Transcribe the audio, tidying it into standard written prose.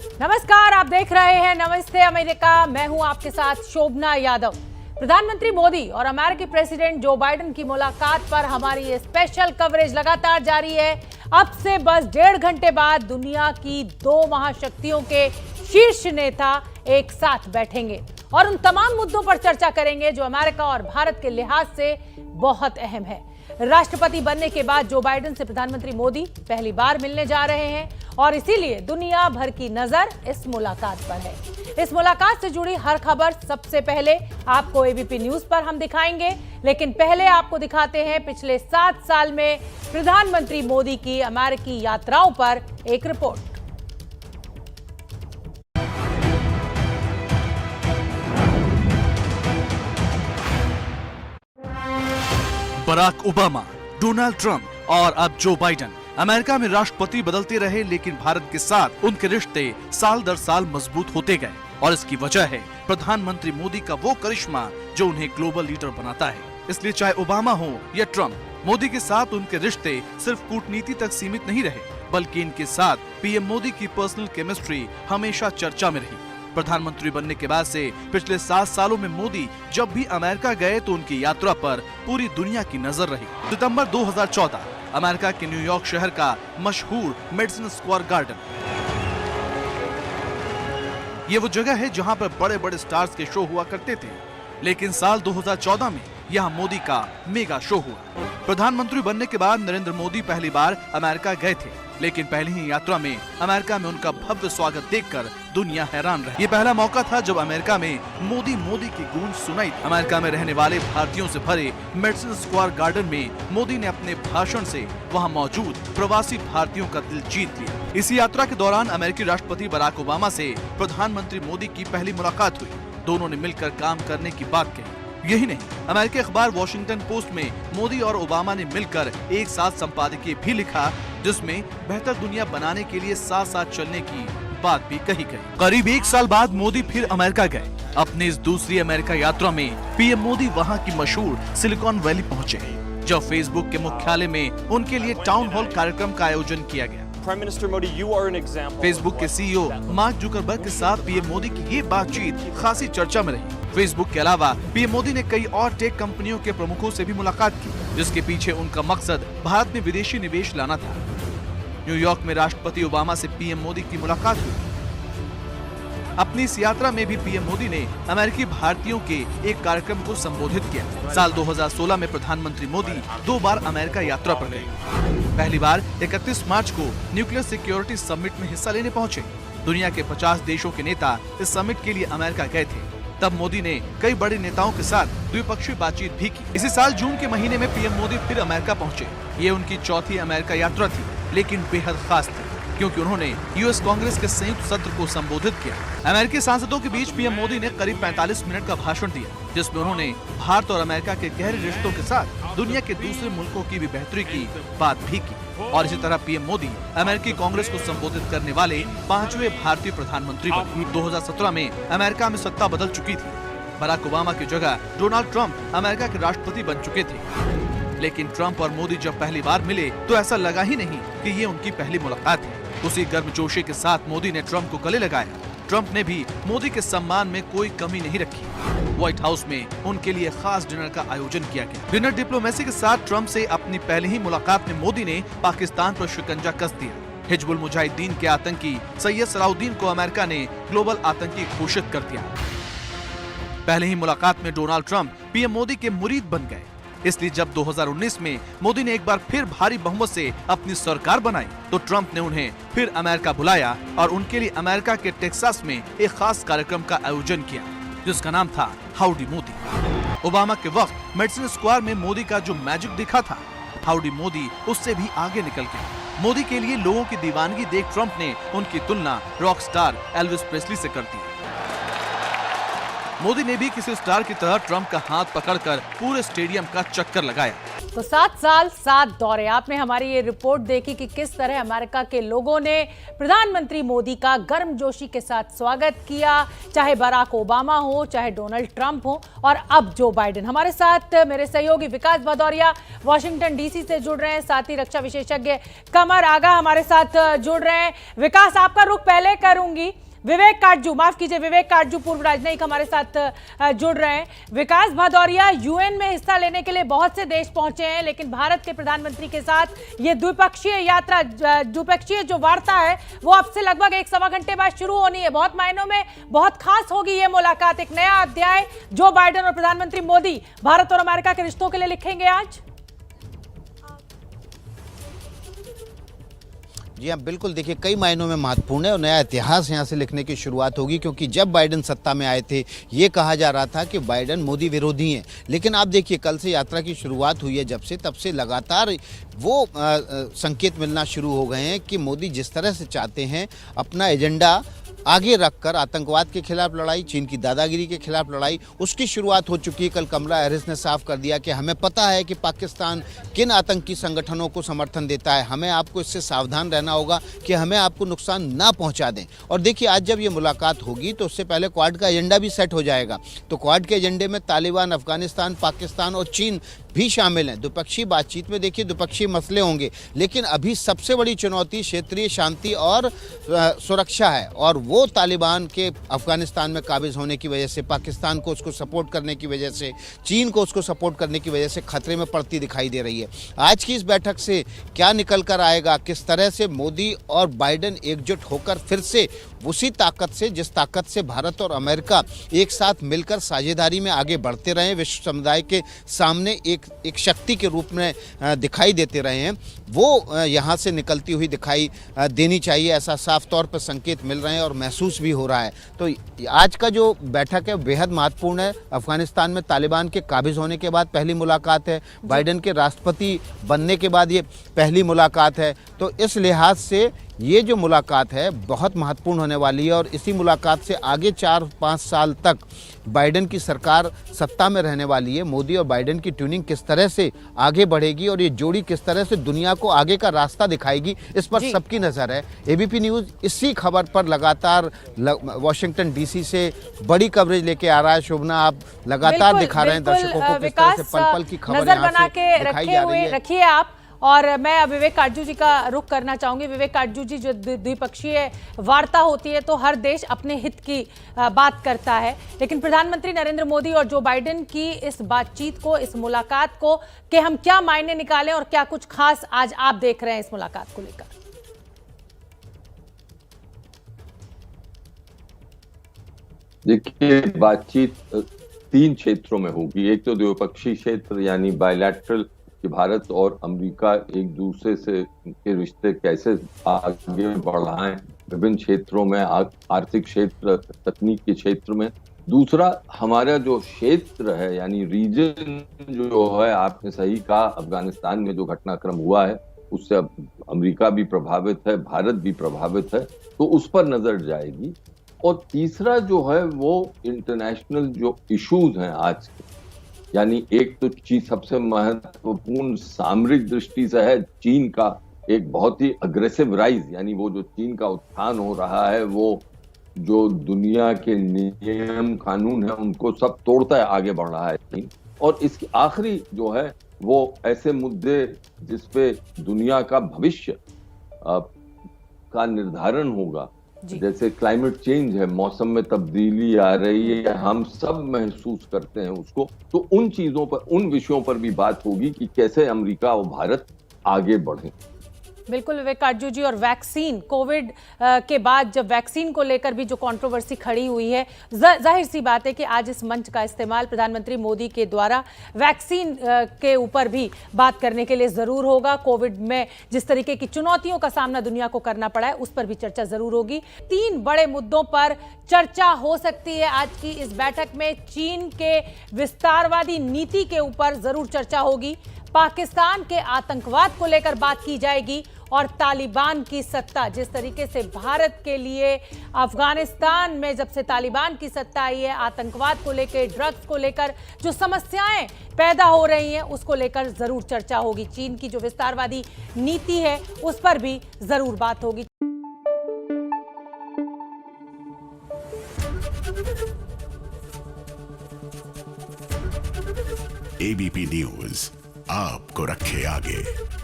नमस्कार, आप देख रहे हैं नमस्ते अमेरिका। मैं हूं आपके साथ शोभना यादव। प्रधानमंत्री मोदी और अमेरिकी प्रेसिडेंट जो बाइडेन की मुलाकात पर हमारी ये स्पेशल कवरेज लगातार जारी है। अब से बस 1.5 घंटे बाद दुनिया की 2 महाशक्तियों के शीर्ष नेता एक साथ बैठेंगे और उन तमाम मुद्दों पर चर्चा करेंगे जो अमेरिका और भारत के लिहाज से बहुत अहम है। राष्ट्रपति बनने के बाद जो बाइडेन से प्रधानमंत्री मोदी पहली बार मिलने जा रहे हैं और इसीलिए दुनिया भर की नजर इस मुलाकात पर है। इस मुलाकात से जुड़ी हर खबर सबसे पहले आपको एबीपी न्यूज पर हम दिखाएंगे, लेकिन पहले आपको दिखाते हैं पिछले 7 साल में प्रधानमंत्री मोदी की अमेरिकी यात्राओं पर एक report. Barack Obama, Donald Trump और अब जो बाइडेन। अमेरिका में राष्ट्रपति बदलते रहे, लेकिन भारत के साथ उनके रिश्ते साल दर साल मजबूत होते गए और इसकी वजह है प्रधानमंत्री मोदी का वो करिश्मा जो उन्हें ग्लोबल लीडर बनाता है। इसलिए चाहे ओबामा हो या ट्रंप, मोदी के साथ उनके रिश्ते सिर्फ कूटनीति तक सीमित नहीं रहे, बल्कि इनके साथ पीएम मोदी की पर्सनल केमिस्ट्री हमेशा चर्चा में रही। प्रधानमंत्री बनने के बाद से पिछले 7 सालों में मोदी जब भी अमेरिका गए तो उनकी यात्रा पर पूरी दुनिया की नजर रही। सितंबर 2014 अमेरिका के न्यूयॉर्क शहर का मशहूर मेडिसन स्क्वायर गार्डन, ये वो जगह है जहां पर बड़े बड़े स्टार्स के शो हुआ करते थे। लेकिन साल 2014 में यहाँ मोदी का मेगा शो हुआ। प्रधानमंत्री बनने के बाद नरेंद्र मोदी पहली बार अमेरिका गए थे, लेकिन पहली ही यात्रा में अमेरिका में उनका भव्य स्वागत देखकर दुनिया हैरान रही। ये पहला मौका था जब अमेरिका में मोदी मोदी की गूंज सुनाई। अमेरिका में रहने वाले भारतीयों से भरे मेडिसन स्क्वायर गार्डन में मोदी ने अपने भाषण से वहां मौजूद प्रवासी भारतीयों का दिल जीत लिया। इसी यात्रा के दौरान अमेरिकी राष्ट्रपति बराक ओबामा से प्रधानमंत्री मोदी की पहली मुलाकात हुई। दोनों ने मिलकर काम करने की बात कही। यही नहीं, अमेरिकी अखबार वॉशिंगटन पोस्ट में मोदी और ओबामा ने मिलकर एक साथ संपादकीय भी लिखा, जिसमें बेहतर दुनिया बनाने के लिए साथ साथ चलने की बात भी कही गई। करीब 1 साल बाद मोदी फिर अमेरिका गए। अपनी इस दूसरी अमेरिका यात्रा में पीएम मोदी वहां की मशहूर सिलिकॉन वैली पहुंचे, जब फेसबुक के मुख्यालय में उनके लिए टाउन हॉल कार्यक्रम का आयोजन किया गया। फेसबुक के सीईओ मार्क जुकरबर्ग के साथ पीएम मोदी की ये बातचीत खासी चर्चा में रही। फेसबुक के अलावा पीएम मोदी ने कई और टेक कंपनियों के प्रमुखों से भी मुलाकात की, जिसके पीछे उनका मकसद भारत में विदेशी निवेश लाना था। न्यूयॉर्क में राष्ट्रपति ओबामा से पीएम मोदी की मुलाकात हुई। अपनी इस यात्रा में भी पीएम मोदी ने अमेरिकी भारतीयों के एक कार्यक्रम को संबोधित किया। साल 2016 में प्रधानमंत्री मोदी 2 बार अमेरिका यात्रा पर गए। पहली बार 31 मार्च को न्यूक्लियर सिक्योरिटी समिट में हिस्सा लेने पहुंचे। दुनिया के 50 देशों के नेता इस समिट के लिए अमेरिका गए थे। तब मोदी ने कई बड़े नेताओं के साथ द्विपक्षीय बातचीत भी की। इसी साल जून के महीने में पीएम मोदी फिर अमेरिका पहुंचे। ये उनकी चौथी अमेरिका यात्रा थी, लेकिन बेहद खास थी क्योंकि उन्होंने यूएस कांग्रेस के संयुक्त सत्र को संबोधित किया। अमेरिकी सांसदों के बीच पीएम मोदी ने करीब 45 मिनट का भाषण दिया, जिसमें उन्होंने भारत और अमेरिका के गहरे रिश्तों के साथ दुनिया के दूसरे मुल्कों की भी बेहतरी की बात भी की। और इसी तरह पीएम मोदी अमेरिकी कांग्रेस को संबोधित करने वाले 5वें भारतीय प्रधानमंत्री बने। 2017 में अमेरिका में सत्ता बदल चुकी थी। बराक ओबामा की जगह डोनाल्ड ट्रंप अमेरिका के राष्ट्रपति बन चुके थे। लेकिन ट्रंप और मोदी जब पहली बार मिले तो ऐसा लगा ही नहीं कि ये उनकी पहली मुलाकात है। उसी गर्मजोशी के साथ मोदी ने ट्रंप को गले लगाया। ट्रंप ने भी मोदी के सम्मान में कोई कमी नहीं रखी। व्हाइट हाउस में उनके लिए खास डिनर का आयोजन किया गया। डिनर डिप्लोमेसी के साथ ट्रंप से अपनी पहली ही मुलाकात में मोदी ने पाकिस्तान पर शिकंजा कस दिया। हिजबुल मुजाहिदीन के आतंकी सैयद सलाउद्दीन को अमेरिका ने ग्लोबल आतंकी घोषित कर दिया। पहले ही मुलाकात में डोनाल्ड ट्रंप पीएम मोदी के मुरीद बन गए। इसलिए जब 2019 में मोदी ने एक बार फिर भारी बहुमत से अपनी सरकार बनाई, तो ट्रंप ने उन्हें फिर अमेरिका बुलाया और उनके लिए अमेरिका के टेक्सास में एक खास कार्यक्रम का आयोजन किया, जिसका नाम था हाउडी मोदी। ओबामा के वक्त मेडिसन स्क्वायर में मोदी का जो मैजिक दिखा था, हाउडी मोदी उससे भी आगे निकल गया। मोदी के लिए लोगों की दीवानगी देख ट्रंप ने उनकी तुलना रॉक स्टार एल्विस प्रेस्ली से कर दी। मोदी ने भी किसी स्टार की तरह ट्रंप का हाथ पकड़कर पूरे स्टेडियम का चक्कर लगाया। तो 7 साल 7 दौरे। आपने हमारी ये रिपोर्ट देखी कि किस तरह अमेरिका के लोगों ने प्रधानमंत्री मोदी का गर्मजोशी के साथ स्वागत किया, चाहे बराक ओबामा हो, चाहे डोनाल्ड ट्रंप हो और अब जो बाइडेन। हमारे साथ मेरे सहयोगी विकास भदौरिया वाशिंगटन डीसी से जुड़ रहे हैं, साथ ही रक्षा विशेषज्ञ कमर आगा हमारे साथ जुड़ रहे हैं। विकास, आपका रुख पहले करूंगी। विवेक काटजू, माफ कीजिए, विवेक काटजू पूर्व राजनयिक हमारे साथ जुड़ रहे हैं। विकास भदौरिया, यूएन में हिस्सा लेने के लिए बहुत से देश पहुंचे हैं, लेकिन भारत के प्रधानमंत्री के साथ ये द्विपक्षीय यात्रा, द्विपक्षीय जो वार्ता है वो अब से लगभग 1-1.25 घंटे बाद शुरू होनी है। बहुत मायनों में बहुत खास होगी ये मुलाकात। एक नया अध्याय जो बाइडेन और प्रधानमंत्री मोदी भारत और अमेरिका के रिश्तों के लिए लिखेंगे आज। जी हाँ, बिल्कुल। देखिए, कई मायनों में महत्वपूर्ण है और नया इतिहास यहाँ से लिखने की शुरुआत होगी, क्योंकि जब बाइडेन सत्ता में आए थे ये कहा जा रहा था कि बाइडेन मोदी विरोधी हैं, लेकिन आप देखिए कल से यात्रा की शुरुआत हुई है जब से, तब से लगातार वो संकेत मिलना शुरू हो गए हैं कि मोदी जिस तरह से चाहते हैं अपना एजेंडा आगे रखकर आतंकवाद के खिलाफ लड़ाई, चीन की दादागिरी के खिलाफ लड़ाई, उसकी शुरुआत हो चुकी है। कल कमला हैरिस ने साफ कर दिया कि हमें पता है कि पाकिस्तान किन आतंकी संगठनों को समर्थन देता है, हमें आपको इससे सावधान रहना होगा कि हमें आपको नुकसान ना पहुंचा दें। और देखिए, आज जब ये मुलाकात होगी तो उससे पहले क्वाड का एजेंडा भी सेट हो जाएगा। तो क्वाड के एजेंडे में तालिबान, अफगानिस्तान, पाकिस्तान और चीन भी शामिल हैं। द्विपक्षीय बातचीत में देखिए द्विपक्षीय मसले होंगे, लेकिन अभी सबसे बड़ी चुनौती क्षेत्रीय शांति और सुरक्षा है, और वो तालिबान के अफगानिस्तान में काबिज होने की वजह से, पाकिस्तान को उसको सपोर्ट करने की वजह से, चीन को उसको सपोर्ट करने की वजह से खतरे में पड़ती दिखाई दे रही है। आज की इस बैठक से क्या निकल कर आएगा, किस तरह से मोदी और बाइडेन एकजुट होकर फिर से उसी ताकत से, जिस ताकत से भारत और अमेरिका एक साथ मिलकर साझेदारी में आगे बढ़ते रहे, विश्व समुदाय के सामने एक शक्ति के रूप में दिखाई देते रहे हैं, वो यहाँ से निकलती हुई दिखाई देनी चाहिए। ऐसा साफ तौर पर संकेत मिल रहे हैं और महसूस भी हो रहा है। तो आज का जो बैठक है बेहद महत्वपूर्ण है। अफगानिस्तान में तालिबान के काबिज होने के बाद पहली मुलाकात है, बाइडेन के राष्ट्रपति बनने के बाद ये पहली मुलाकात है। तो इस लिहाज से ये जो मुलाकात है बहुत महत्वपूर्ण होने वाली है, और इसी मुलाकात से आगे 4-5 साल तक बाइडेन की सरकार सत्ता में रहने वाली है। मोदी और बाइडेन की ट्यूनिंग किस तरह से आगे बढ़ेगी और ये जोड़ी किस तरह से दुनिया को आगे का रास्ता दिखाएगी, इस पर सबकी नज़र है। एबीपी न्यूज़ इसी खबर पर लगातार वाशिंगटन डीसी से बड़ी कवरेज लेके आ रहा है। शोभना, आप लगातार दिखा रहे हैं दर्शकों को किस तरह से पल पल की खबर यहाँ से दिखाई जा रही है। रखिए आप, और मैं विवेक काटजू जी का रुख करना चाहूंगी। विवेक काटजू जी, जो द्विपक्षीय वार्ता होती है तो हर देश अपने हित की बात करता है, लेकिन प्रधानमंत्री नरेंद्र मोदी और जो बाइडेन की इस बातचीत को, इस मुलाकात को, कि हम क्या मायने निकालें और क्या कुछ खास आज आप देख रहे हैं इस मुलाकात को लेकर? देखिए, बातचीत 3 क्षेत्रों में होगी। एक तो द्विपक्षीय क्षेत्र यानी बायलैटरल, कि भारत और अमेरिका एक दूसरे से के रिश्ते कैसे आगे बढ़ाएं विभिन्न क्षेत्रों में, आर्थिक क्षेत्र, तकनीक के क्षेत्र में। दूसरा, हमारा जो क्षेत्र है यानी रीजन जो है, आपने सही कहा, अफगानिस्तान में जो घटनाक्रम हुआ है उससे अमेरिका भी प्रभावित है, भारत भी प्रभावित है, तो उस पर नजर जाएगी। और तीसरा जो है वो इंटरनेशनल जो इश्यूज हैं आज के, यानी एक तो चीज सबसे महत्वपूर्ण सामरिक दृष्टि से है चीन का एक बहुत ही अग्रेसिव राइज, यानी वो जो चीन का उत्थान हो रहा है, वो जो दुनिया के नियम कानून है उनको सब तोड़ता है आगे बढ़ रहा है चीन। और इसकी आखिरी जो है वो ऐसे मुद्दे जिसपे दुनिया का भविष्य का निर्धारण होगा, जैसे क्लाइमेट चेंज है, मौसम में तब्दीली आ रही है, हम सब महसूस करते हैं उसको। तो उन चीजों पर, उन विषयों पर भी बात होगी कि कैसे अमेरिका और भारत आगे बढ़े। बिल्कुल विवेक काटजू जी, और वैक्सीन, कोविड के बाद जब वैक्सीन को लेकर भी जो कंट्रोवर्सी खड़ी हुई है, जाहिर सी बात है कि आज इस मंच का इस्तेमाल प्रधानमंत्री मोदी के द्वारा वैक्सीन के ऊपर भी बात करने के लिए ज़रूर होगा। कोविड में जिस तरीके की चुनौतियों का सामना दुनिया को करना पड़ा है उस पर भी चर्चा ज़रूर होगी। 3 बड़े मुद्दों पर चर्चा हो सकती है आज की इस बैठक में। चीन के विस्तारवादी नीति के ऊपर ज़रूर चर्चा होगी, पाकिस्तान के आतंकवाद को लेकर बात की जाएगी और तालिबान की सत्ता। जिस तरीके से भारत के लिए अफगानिस्तान में जब से तालिबान की सत्ता आई है, आतंकवाद को लेकर, ड्रग्स को लेकर जो समस्याएं पैदा हो रही हैं, उसको लेकर जरूर चर्चा होगी। चीन की जो विस्तारवादी नीति है उस पर भी जरूर बात होगी। एबीपी न्यूज आपको रखे आगे।